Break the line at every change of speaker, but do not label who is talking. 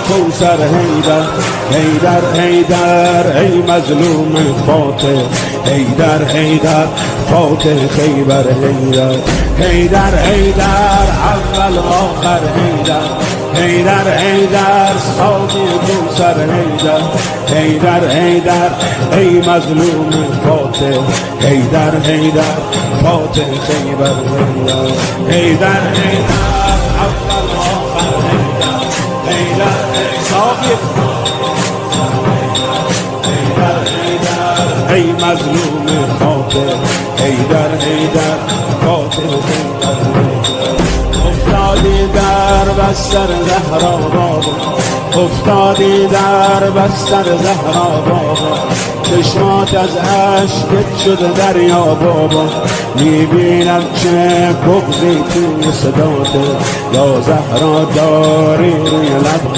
کوثر حیدر حیدر حیدر ای مظلوم فاتح حیدر حیدر فاتح خیبر حیدر حیدر حیدر اول آخر حیدر حیدر حیدر ساقی کوثر حیدر حیدر حیدر ای مظلوم فاتح حیدر حیدر فاتح خیبر حیدر حیدر حیدر اول آخر حیدر حیدر ساقی حیدر حیدر ای مظلوم فاتح حیدر حیدر فاتح خیبر افتادی در بستر زهرا بابا افتادی در بستر زهرا بابا چشمات از عشقت شده دریا بابا میبینم که بغضی توی صداته یا زهرا داری روی لب